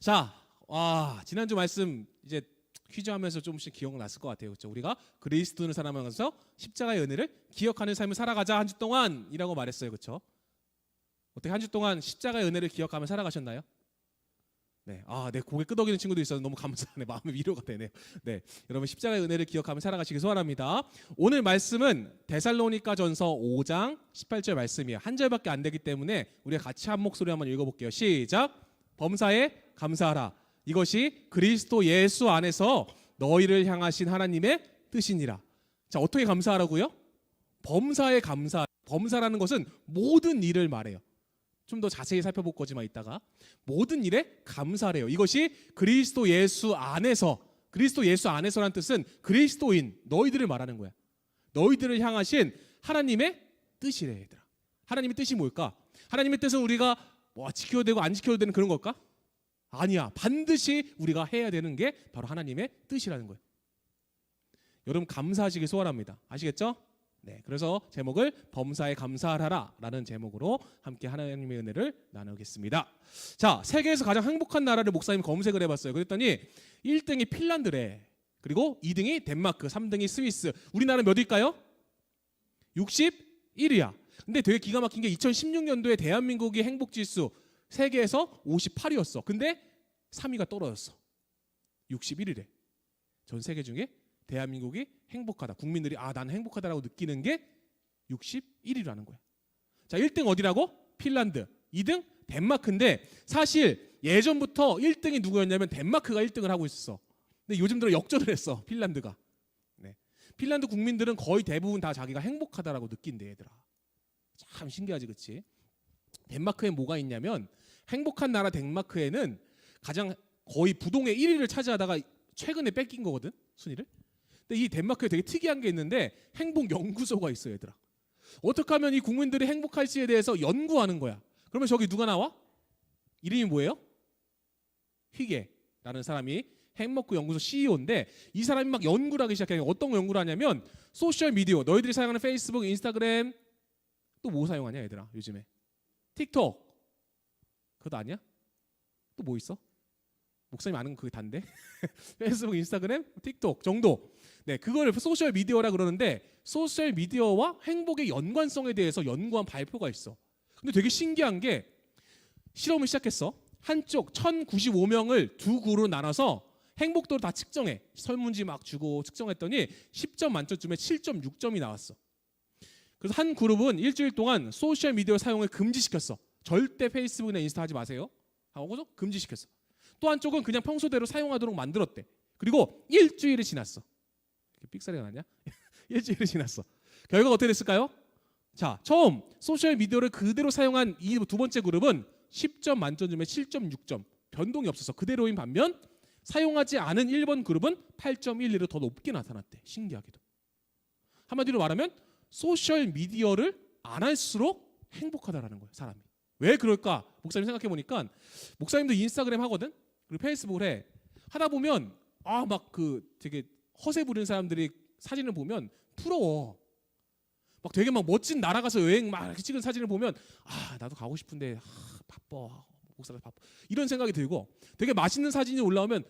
자, 지난주 말씀 이제 퀴즈하면서 조금씩 기억났을 것 같아요. 그렇죠? 우리가 그리스도를 살아가면서 십자가의 은혜를 기억하는 삶을 살아가자 한 주 동안이라고 말했어요. 그렇죠? 어떻게 한 주 동안 십자가의 은혜를 기억하며 살아가셨나요? 네, 네, 고개 끄덕이는 친구도 있어서 너무 감사하네. 마음의 위로가 되네요. 네, 여러분 십자가의 은혜를 기억하며 살아가시길 소원합니다. 오늘 말씀은 데살로니가전서 5장 18절 말씀이에요. 한 절밖에 안 되기 때문에 우리가 같이 한 목소리 한번 읽어볼게요. 시작. 범사에 감사하라. 이것이 그리스도 예수 안에서 너희를 향하신 하나님의 뜻이니라. 자, 어떻게 감사하라고요? 범사에 감사. 범사라는 것은 모든 일을 말해요. 좀 더 자세히 살펴볼 거지만 이따가 모든 일에 감사래요. 이것이 그리스도 예수 안에서, 그리스도 예수 안에서라는 뜻은 그리스도인 너희들을 말하는 거야. 너희들을 향하신 하나님의 뜻이래. 얘들아, 하나님의 뜻이 뭘까? 하나님의 뜻은 우리가 지켜야 되고 안 지켜야 되는 그런 걸까? 아니야. 반드시 우리가 해야 되는 게 바로 하나님의 뜻이라는 거예요. 여러분 감사하시길 소원합니다. 아시겠죠? 네, 그래서 제목을 범사에 감사하라 라는 제목으로 함께 하나님의 은혜를 나누겠습니다. 자, 세계에서 가장 행복한 나라를 목사님 검색을 해봤어요. 그랬더니 1등이 핀란드래. 그리고 2등이 덴마크, 3등이 스위스. 우리나라 몇일까요? 61위야. 근데 되게 기가 막힌 게 2016년도에 대한민국이 행복지수 세계에서 58위였어. 근데 3위가 떨어졌어. 61위래. 전 세계 중에 대한민국이 행복하다. 국민들이 난 행복하다라고 느끼는 게 61위라는 거야. 자, 1등 어디라고? 핀란드. 2등 덴마크인데 사실 예전부터 1등이 누구였냐면 덴마크가 1등을 하고 있었어. 근데 요즘 들어 역전을 했어. 핀란드가. 네. 핀란드 국민들은 거의 대부분 다 자기가 행복하다라고 느낀대. 얘들아. 참 신기하지, 그렇지? 덴마크에 뭐가 있냐면 행복한 나라 덴마크에는 가장 거의 부동의 1위를 차지하다가 최근에 뺏긴 거거든, 순위를. 근데 이 덴마크에 되게 특이한 게 있는데 행복 연구소가 있어요. 얘들아, 어떻게 하면 이 국민들이 행복할지에 대해서 연구하는 거야. 그러면 저기 누가 나와? 이름이 뭐예요? 휘게라는 사람이 행복 연구소 CEO인데 이 사람이 막 연구를 하기 시작해요. 어떤 연구를 하냐면 소셜 미디어, 너희들이 사용하는 페이스북, 인스타그램, 또 뭐 사용하냐 얘들아 요즘에? 틱톡. 그것도 아니야? 또 뭐 있어? 목사님 아는 거 그게 단데? 페이스북, 인스타그램, 틱톡 정도. 네, 그걸 소셜 미디어라 그러는데 소셜 미디어와 행복의 연관성에 대해서 연구한 발표가 있어. 근데 되게 신기한 게 실험을 시작했어. 한쪽 1095명을 두 그룹으로 나눠서 행복도를 다 측정해. 설문지 막 주고 측정했더니 10점 만점쯤에 7.6점이 나왔어. 그래서 한 그룹은 일주일 동안 소셜 미디어 사용을 금지시켰어. 절대 페이스북이나 인스타 하지 마세요 하고 금지시켰어. 또 한쪽은 그냥 평소대로 사용하도록 만들었대. 그리고 일주일이 지났어. 삑사리가 나냐? 일주일이 지났어. 결과가 어떻게 됐을까요? 자, 처음 소셜 미디어를 그대로 사용한 이 두 번째 그룹은 10점 만점중에 7.6점, 변동이 없어서 그대로인 반면 사용하지 않은 1번 그룹은 8.12로 더 높게 나타났대. 신기하게도. 한마디로 말하면 소셜 미디어를 안 할수록 행복하다라는 거예요, 사람이. 왜 그럴까? 목사님 생각해 보니까 목사님도 인스타그램 하거든. 그리고 페이스북을 해. 하다 보면 막 되게 허세 부리는 사람들이 사진을 보면 부러워. 막 되게 막 멋진 나라 가서 여행 막 이렇게 찍은 사진을 보면 나도 가고 싶은데 바빠. 목사가 바빠. 이런 생각이 들고 되게 맛있는 사진이 올라오면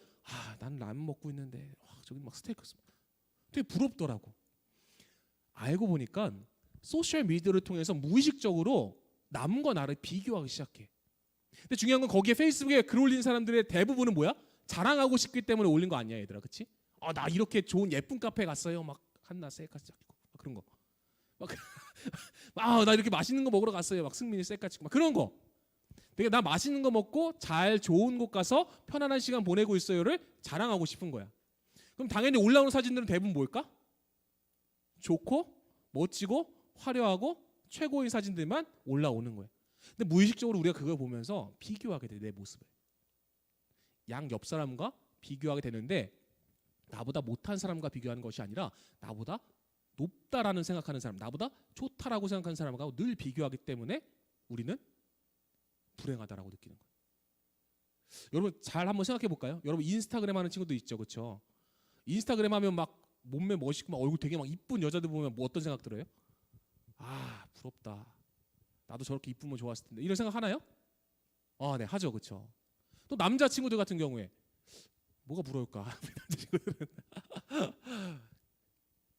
나는 라면 먹고 있는데 저기 막 스테이크. 되게 부럽더라고. 알고 보니까 소셜 미디어를 통해서 무의식적으로 남과 나를 비교하기 시작해. 근데 중요한 건 거기에 페이스북에 글 올린 사람들의 대부분은 뭐야? 자랑하고 싶기 때문에 올린 거 아니야, 얘들아, 그렇지? 나 이렇게 좋은 예쁜 카페 갔어요. 막 한나 셀카 찍고 막 그런 거. 나 이렇게 맛있는 거 먹으러 갔어요. 막 승민이 셀카 찍고 막 그런 거. 되게 나 맛있는 거 먹고 잘 좋은 곳 가서 편안한 시간 보내고 있어요를 자랑하고 싶은 거야. 그럼 당연히 올라오는 사진들은 대부분 뭘까? 좋고 멋지고 화려하고 최고의 사진들만 올라오는 거예요. 근데 무의식적으로 우리가 그걸 보면서 비교하게 돼, 내 모습을. 양 옆 사람과 비교하게 되는데 나보다 못한 사람과 비교하는 것이 아니라 나보다 높다라는 생각하는 사람, 나보다 좋다라고 생각하는 사람하고 늘 비교하기 때문에 우리는 불행하다라고 느끼는 거예요. 여러분 잘 한번 생각해 볼까요? 여러분 인스타그램 하는 친구도 있죠, 그렇죠? 인스타그램 하면 막 몸매 멋있고 막 얼굴 되게 막 이쁜 여자들 보면 뭐 어떤 생각 들어요? 부럽다. 나도 저렇게 이쁘면 좋았을 텐데. 이런 생각 하나요? 네, 하죠, 그렇죠. 또 남자 친구들 같은 경우에 뭐가 부러울까?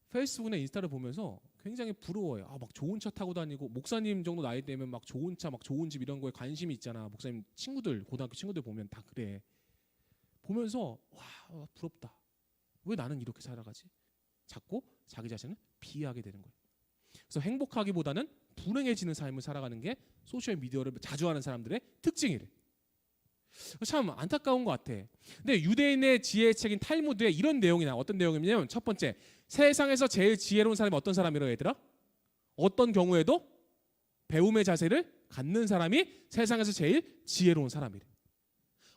페이스북이나 인스타를 보면서 굉장히 부러워요. 막 좋은 차 타고 다니고, 목사님 정도 나이 되면 막 좋은 차, 막 좋은 집 이런 거에 관심이 있잖아. 목사님 친구들, 고등학교 친구들 보면 다 그래. 보면서 와, 부럽다. 왜 나는 이렇게 살아가지? 자꾸 자기 자신을 비하하게 되는 거예요. 그래서 행복하기보다는 불행해지는 삶을 살아가는 게 소셜 미디어를 자주 하는 사람들의 특징이래. 참 안타까운 것 같아. 근데 유대인의 지혜의 책인 탈무드에 이런 내용이 나와. 어떤 내용이냐면, 첫 번째, 세상에서 제일 지혜로운 사람이 어떤 사람이라고 얘들아? 어떤 경우에도 배움의 자세를 갖는 사람이 세상에서 제일 지혜로운 사람이래.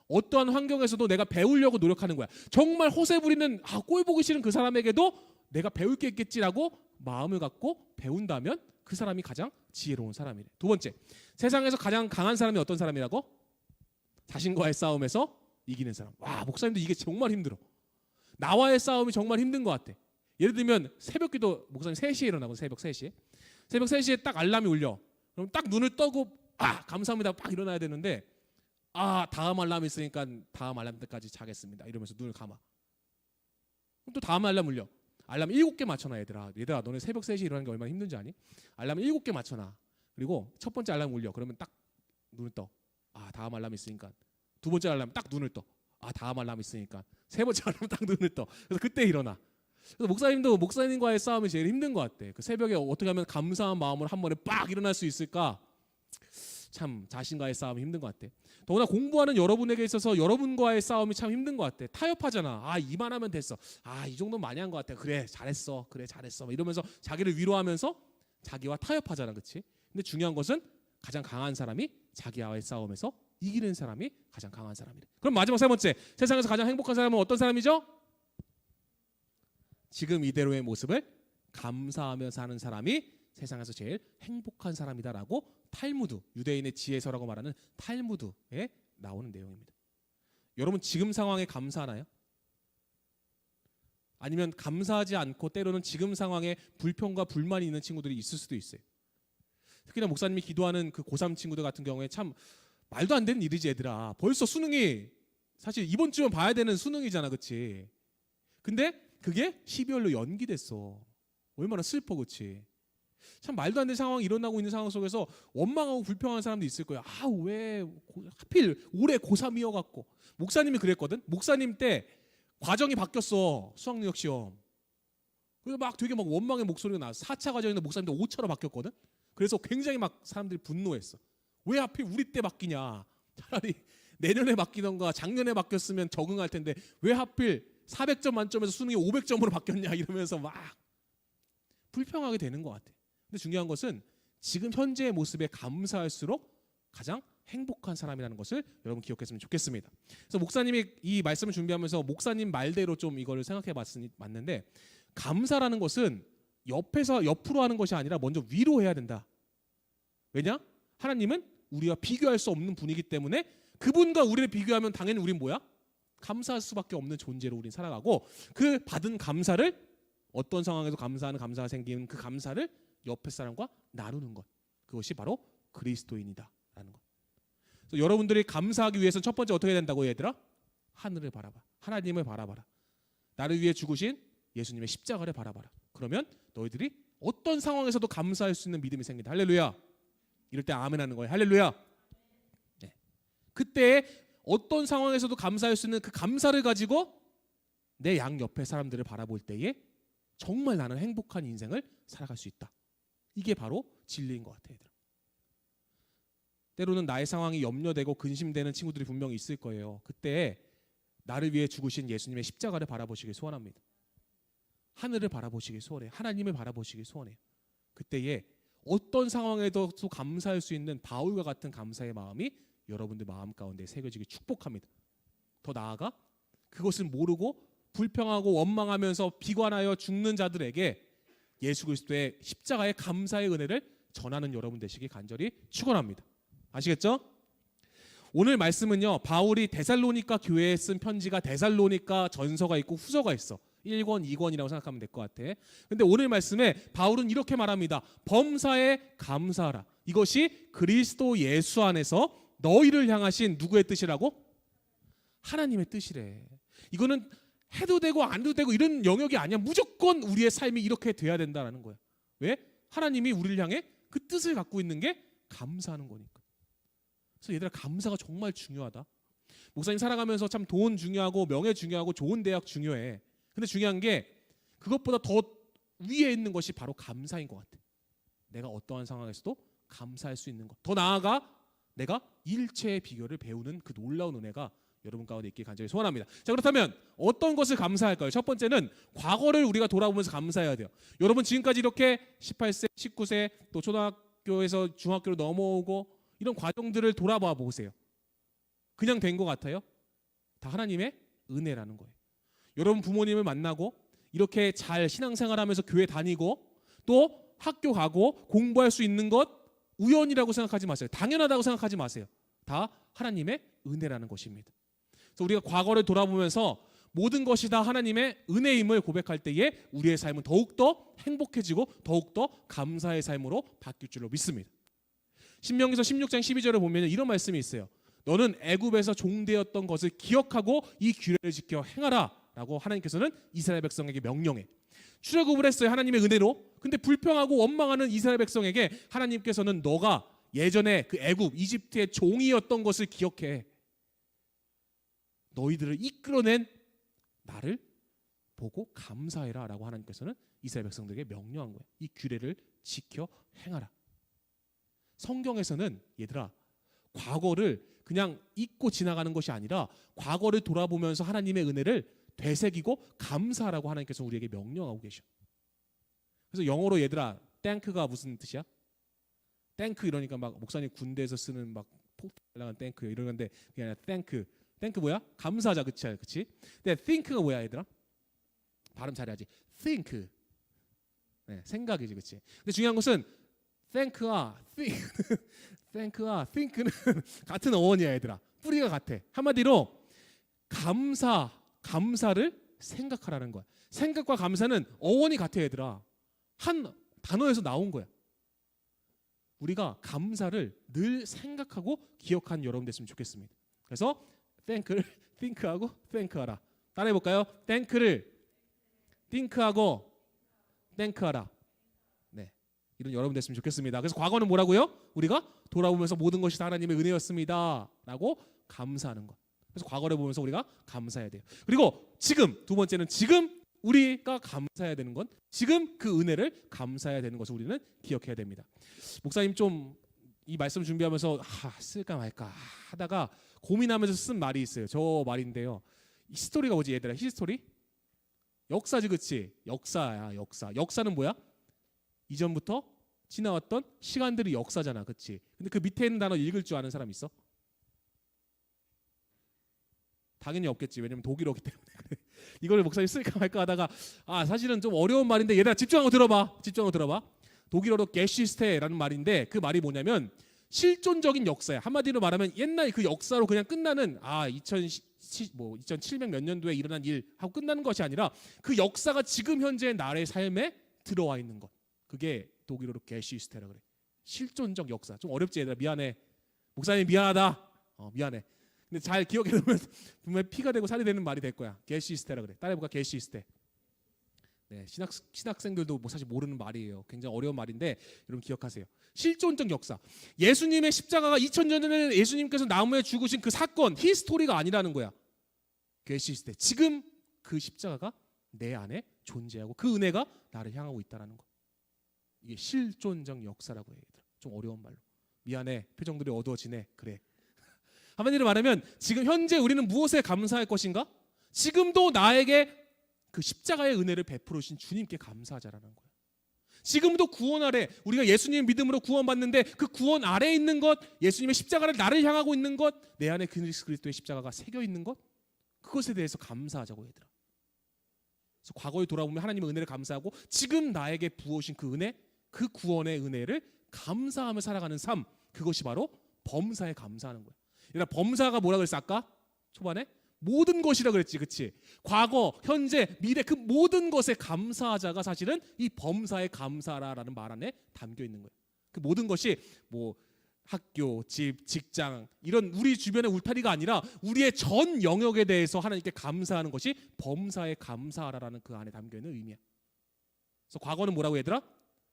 어떠한 환경에서도 내가 배우려고 노력하는 거야. 정말 호세 부리는 꼴 보기 싫은 그 사람에게도 내가 배울 게 있겠지라고 마음을 갖고 배운다면 그 사람이 가장 지혜로운 사람이래. 두 번째, 세상에서 가장 강한 사람이 어떤 사람이라고? 자신과의 싸움에서 이기는 사람. 와, 목사님도 이게 정말 힘들어. 나와의 싸움이 정말 힘든 것 같아. 예를 들면 새벽기도 목사님 3시에 일어나고, 새벽 3시에 딱 알람이 울려. 그럼 딱 눈을 떠고 감사합니다 딱 일어나야 되는데, 다음 알람이 있으니까 다음 알람 때까지 자겠습니다 이러면서 눈을 감아. 그럼 또 다음 알람 울려. 알람 7개 맞춰놔. 얘들아 너네 새벽 3시에 일어나는 게 얼마나 힘든지 아니? 알람 7개 맞춰놔. 그리고 첫 번째 알람 울려. 그러면 딱 눈을 떠. 다음 알람 있으니까. 두 번째 알람 딱 눈을 떠. 다음 알람 있으니까. 세 번째 알람 딱 눈을 떠. 그래서 그때 일어나. 그래서 목사님도 목사님과의 싸움이 제일 힘든 것 같아. 그 새벽에 어떻게 하면 감사한 마음으로 한 번에 빡 일어날 수 있을까? 참 자신과의 싸움이 힘든 것 같아. 더구나 공부하는 여러분에게 있어서 여러분과의 싸움이 참 힘든 것 같아. 타협하잖아. 이만하면 됐어. 이 정도는 많이 한 것 같아. 그래 잘했어. 이러면서 자기를 위로하면서 자기와 타협하잖아. 그렇지? 근데 중요한 것은 가장 강한 사람이 자기와의 싸움에서 이기는 사람이 가장 강한 사람이래. 그럼 마지막 세 번째, 세상에서 가장 행복한 사람은 어떤 사람이죠? 지금 이대로의 모습을 감사하며 사는 사람이 세상에서 제일 행복한 사람이다라고 탈무드, 유대인의 지혜서라고 말하는 탈무드에 나오는 내용입니다. 여러분 지금 상황에 감사하나요? 아니면 감사하지 않고 때로는 지금 상황에 불평과 불만이 있는 친구들이 있을 수도 있어요. 특히나 목사님이 기도하는 그 고3 친구들 같은 경우에 참 말도 안 되는 일이지. 얘들아 벌써 수능이 사실 이번 주면 봐야 되는 수능이잖아. 그치? 근데 그게 12월로 연기됐어. 얼마나 슬퍼. 그치? 참 말도 안 되는 상황이 일어나고 있는 상황 속에서 원망하고 불평하는 사람도 있을 거야. 왜 하필 올해 고3이어갖고. 목사님이 그랬거든. 목사님 때 과정이 바뀌었어. 수학능력 시험. 그래서 되게 원망의 목소리가 나왔어. 4차 과정인데 목사님도 5차로 바뀌었거든. 그래서 굉장히 사람들이 분노했어. 왜 하필 우리 때 바뀌냐. 차라리 내년에 바뀌던가 작년에 바뀌었으면 적응할 텐데 왜 하필 400점 만점에서 수능이 500점으로 바뀌었냐 이러면서 불평하게 되는 것 같아. 근데 중요한 것은 지금 현재의 모습에 감사할수록 가장 행복한 사람이라는 것을 여러분 기억했으면 좋겠습니다. 그래서 목사님이 이 말씀을 준비하면서 목사님 말대로 좀 이거를 생각해 봤는데, 감사라는 것은 옆으로 하는 것이 아니라 먼저 위로 해야 된다. 왜냐? 하나님은 우리와 비교할 수 없는 분이기 때문에 그분과 우리를 비교하면 당연히 우린 뭐야? 감사할 수밖에 없는 존재로 우린 살아가고, 그 받은 감사를 어떤 상황에서 감사가 생기는 그 감사를 옆에 사람과 나누는 것, 그것이 바로 그리스도인이다라는 것. 그래서 여러분들이 감사하기 위해서는 첫 번째 어떻게 해야 된다고 얘들아? 하늘을 바라봐. 하나님을 바라봐라. 나를 위해 죽으신 예수님의 십자가를 바라봐라. 그러면 너희들이 어떤 상황에서도 감사할 수 있는 믿음이 생긴다. 할렐루야. 이럴 때 아멘 하는 거예요. 할렐루야. 네. 그때 어떤 상황에서도 감사할 수 있는 그 감사를 가지고 내 양 옆에 사람들을 바라볼 때에 정말 나는 행복한 인생을 살아갈 수 있다. 이게 바로 진리인 것 같아요. 얘들아. 때로는 나의 상황이 염려되고 근심되는 친구들이 분명히 있을 거예요. 그때 나를 위해 죽으신 예수님의 십자가를 바라보시길 소원합니다. 하늘을 바라보시길 소원해요. 하나님을 바라보시길 소원해요. 그때에 어떤 상황에도 감사할 수 있는 바울과 같은 감사의 마음이 여러분들 마음 가운데 새겨지길 축복합니다. 더 나아가 그것을 모르고 불평하고 원망하면서 비관하여 죽는 자들에게 예수 그리스도의 십자가의 감사의 은혜를 전하는 여러분 되시기 간절히 축원합니다. 아시겠죠? 오늘 말씀은요, 바울이 데살로니가 교회에 쓴 편지가 데살로니가 전서가 있고 후서가 있어. 1권, 2권이라고 생각하면 될 것 같아. 근데 오늘 말씀에 바울은 이렇게 말합니다. 범사에 감사하라. 이것이 그리스도 예수 안에서 너희를 향하신 누구의 뜻이라고? 하나님의 뜻이래. 이거는 해도 되고 안 해도 되고 이런 영역이 아니야. 무조건 우리의 삶이 이렇게 돼야 된다는 거야. 왜? 하나님이 우리를 향해 그 뜻을 갖고 있는 게 감사하는 거니까. 그래서 얘들아, 감사가 정말 중요하다. 목사님 살아가면서 참 돈 중요하고 명예 중요하고 좋은 대학 중요해. 근데 중요한 게 그것보다 더 위에 있는 것이 바로 감사인 것 같아. 내가 어떠한 상황에서도 감사할 수 있는 것. 더 나아가 내가 일체의 비결을 배우는 그 놀라운 은혜가 여러분 가운데 있길 간절히 소원합니다. 자, 그렇다면 어떤 것을 감사할까요? 첫 번째는 과거를 우리가 돌아보면서 감사해야 돼요. 여러분 지금까지 이렇게 18세, 19세 또 초등학교에서 중학교로 넘어오고 이런 과정들을 돌아봐 보세요. 그냥 된 것 같아요? 다 하나님의 은혜라는 거예요. 여러분 부모님을 만나고 이렇게 잘 신앙생활하면서 교회 다니고 또 학교 가고 공부할 수 있는 것 우연이라고 생각하지 마세요. 당연하다고 생각하지 마세요. 다 하나님의 은혜라는 것입니다. 그래서 우리가 과거를 돌아보면서 모든 것이 다 하나님의 은혜임을 고백할 때에 우리의 삶은 더욱더 행복해지고 더욱더 감사의 삶으로 바뀔 줄로 믿습니다. 신명기서 16장 12절을 보면 이런 말씀이 있어요. 너는 애굽에서 종되었던 것을 기억하고 이 규례를 지켜 행하라 라고 하나님께서는 이스라엘 백성에게 명령해. 출애굽을 했어요, 하나님의 은혜로. 근데 불평하고 원망하는 이스라엘 백성에게 하나님께서는 너가 예전에 그 애굽 이집트의 종이었던 것을 기억해. 너희들을 이끌어낸 나를 보고 감사해라 라고 하나님께서는 이스라엘 백성들에게 명령한 거예요. 이 규례를 지켜 행하라. 성경에서는 얘들아, 과거를 그냥 잊고 지나가는 것이 아니라 과거를 돌아보면서 하나님의 은혜를 되새기고 감사하라고 하나님께서 우리에게 명령하고 계셔. 그래서 영어로 얘들아, 땡크가 무슨 뜻이야? 땡크 이러니까 막 목사님 군대에서 쓰는 막 폭탄 날라간 땡크 이러는데 그게 아니라 땡크. 땡크 뭐야? 감사하자, 그치? 근데 think가 뭐야, 얘들아? 발음 잘해야지. think. 네, 생각이지, 그치? 근데 중요한 것은 thank와 think는 같은 어원이야, 얘들아. 뿌리가 같아. 한마디로 감사를 생각하라는 거야. 생각과 감사는 어원이 같아, 얘들아. 한 단어에서 나온 거야. 우리가 감사를 늘 생각하고 기억한 여러분 됐으면 좋겠습니다. 그래서 think를 think하고 thank하라. 따라해 볼까요? think를 think하고 thank하라. 네, 이런 여러분 됐으면 좋겠습니다. 그래서 과거는 뭐라고요? 우리가 돌아보면서 모든 것이 다 하나님의 은혜였습니다라고 감사하는 것. 그래서 과거를 보면서 우리가 감사해야 돼요. 그리고 지금 두 번째는 지금 우리가 감사해야 되는 건 지금 그 은혜를 감사해야 되는 것을 우리는 기억해야 됩니다. 목사님 좀 이 말씀 준비하면서 쓸까 말까 하다가 고민하면서 쓴 말이 있어요. 저 말인데요. 히스토리가 뭐지, 얘들아? 히스토리? 역사지, 그치? 역사야, 역사. 역사는 뭐야? 이전부터 지나왔던 시간들이 역사잖아, 그치? 근데 그 밑에 있는 단어 읽을 줄 아는 사람 있어? 당연히 없겠지. 왜냐면 독일어기 때문에. 이걸 목사님 쓸까 말까 하다가 사실은 좀 어려운 말인데 얘들아 집중하고 들어봐. 독일어로 게시스테라는 말인데 그 말이 뭐냐면 실존적인 역사야. 한마디로 말하면 옛날 그 역사로 그냥 끝나는 2700 몇 년도에 일어난 일 하고 끝나는 것이 아니라 그 역사가 지금 현재 나의 삶에 들어와 있는 것. 그게 독일어로 게시스테라 그래. 실존적 역사. 좀 어렵지, 얘들아. 미안해. 목사님 미안하다. 미안해. 근데 잘 기억해 두면 분명히 피가 되고 살이 되는 말이 될 거야. 게시스테라 그래. 따라해볼까? 게시스테. 네, 신학생들도 사실 모르는 말이에요. 굉장히 어려운 말인데 여러분 기억하세요. 실존적 역사. 예수님의 십자가가 2000년 전에 예수님께서 나무에 죽으신 그 사건, 히스토리가 아니라는 거야. 게시스테. 지금 그 십자가가 내 안에 존재하고 그 은혜가 나를 향하고 있다는 거. 이게 실존적 역사라고 해요. 좀 어려운 말로. 미안해. 표정들이 어두워지네. 그래. 한마디로 말하면 지금 현재 우리는 무엇에 감사할 것인가? 지금도 나에게 그 십자가의 은혜를 베풀어 주신 주님께 감사하자라는 거예요. 지금도 구원 아래 우리가 예수님의 믿음으로 구원받는데 그 구원 아래에 있는 것, 예수님의 십자가를 나를 향하고 있는 것, 내 안에 그리스도의 십자가가 새겨 있는 것, 그것에 대해서 감사하자고 얘들아. 그래서 과거에 돌아보면 하나님의 은혜를 감사하고 지금 나에게 부어주신 그 은혜, 그 구원의 은혜를 감사하며 살아가는 삶, 그것이 바로 범사에 감사하는 거야. 얘들아, 범사가 뭐라 그랬어 아까? 초반에? 모든 것이라 그랬지, 그치? 과거, 현재, 미래 그 모든 것에 감사하자가 사실은 이 범사에 감사라라는 말 안에 담겨 있는 거예요. 그 모든 것이 뭐 학교, 집, 직장 이런 우리 주변의 울타리가 아니라 우리의 전 영역에 대해서 하나님께 감사하는 것이 범사에 감사하라라는 그 안에 담겨 있는 의미야. 그래서 과거는 뭐라고 얘들아?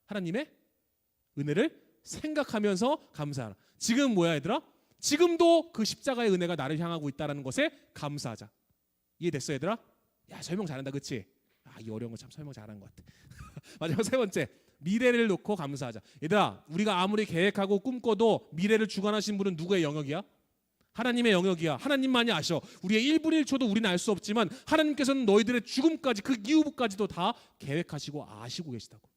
하나님의 은혜를 생각하면서 감사하라. 지금 뭐야 얘들아? 지금도 그 십자가의 은혜가 나를 향하고 있다는 것에 감사하자. 이해됐어 얘들아? 야 설명 잘한다 그치? 이 어려운 거 참 설명 잘한 것 같아. 마지막 세 번째, 미래를 놓고 감사하자. 얘들아, 우리가 아무리 계획하고 꿈꿔도 미래를 주관하신 분은 누구의 영역이야? 하나님의 영역이야. 하나님만이 아셔. 우리의 1분 1초도 우리는 알 수 없지만 하나님께서는 너희들의 죽음까지 그 이후까지도 다 계획하시고 아시고 계시다고.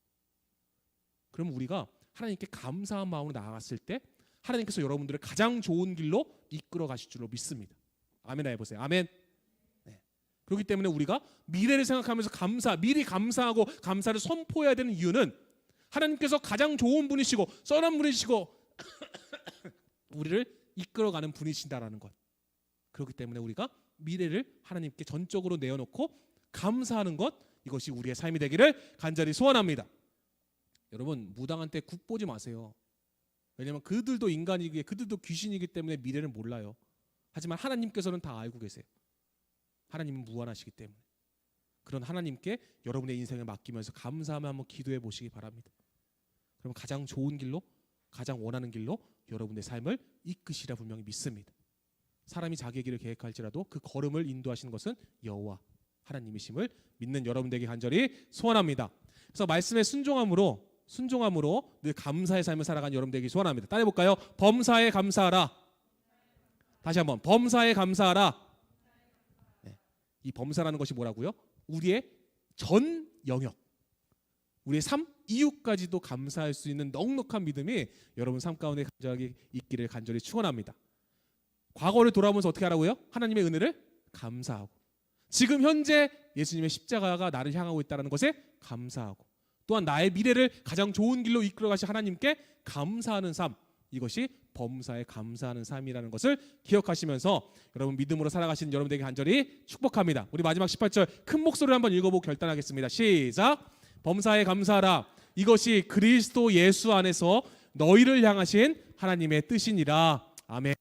그럼 우리가 하나님께 감사한 마음으로 나아갔을 때 하나님께서 여러분들을 가장 좋은 길로 이끌어 가실 줄로 믿습니다. 아멘 해보세요. 아멘. 그렇기 때문에 우리가 미래를 생각하면서 미리 감사하고 감사를 선포해야 되는 이유는 하나님께서 가장 좋은 분이시고 선한 분이시고 우리를 이끌어가는 분이신다라는 것. 그렇기 때문에 우리가 미래를 하나님께 전적으로 내어놓고 감사하는 것, 이것이 우리의 삶이 되기를 간절히 소원합니다. 여러분, 무당한 때 국 보지 마세요. 왜냐하면 그들도 인간이기에 그들도 귀신이기 때문에 미래를 몰라요. 하지만 하나님께서는 다 알고 계세요. 하나님은 무한하시기 때문에. 그런 하나님께 여러분의 인생을 맡기면서 감사하며 한번 기도해 보시기 바랍니다. 그럼 가장 좋은 길로, 가장 원하는 길로 여러분의 삶을 이끄시라 분명히 믿습니다. 사람이 자기의 길을 계획할지라도 그 걸음을 인도하시는 것은 여호와 하나님이심을 믿는 여러분들에게 간절히 소원합니다. 그래서 말씀에 순종함으로 늘 감사의 삶을 살아가는 여러분들에게 소원합니다. 따라해볼까요? 범사에 감사하라. 다시 한번 범사에 감사하라. 이 범사라는 것이 뭐라고요? 우리의 전 영역, 우리의 삶 이후까지도 감사할 수 있는 넉넉한 믿음이 여러분 삶 가운데 간절하게 있기를 간절히 축원합니다. 과거를 돌아보면서 어떻게 하라고요? 하나님의 은혜를 감사하고, 지금 현재 예수님의 십자가가 나를 향하고 있다는 것에 감사하고, 또한 나의 미래를 가장 좋은 길로 이끌어 가신 하나님께 감사하는 삶, 이것이 범사에 감사하는 삶이라는 것을 기억하시면서 여러분 믿음으로 살아가시는 여러분들에게 간절히 축복합니다. 우리 마지막 18절 큰 목소리로 한번 읽어보고 결단하겠습니다. 시작. 범사에 감사하라. 이것이 그리스도 예수 안에서 너희를 향하신 하나님의 뜻이니라. 아멘.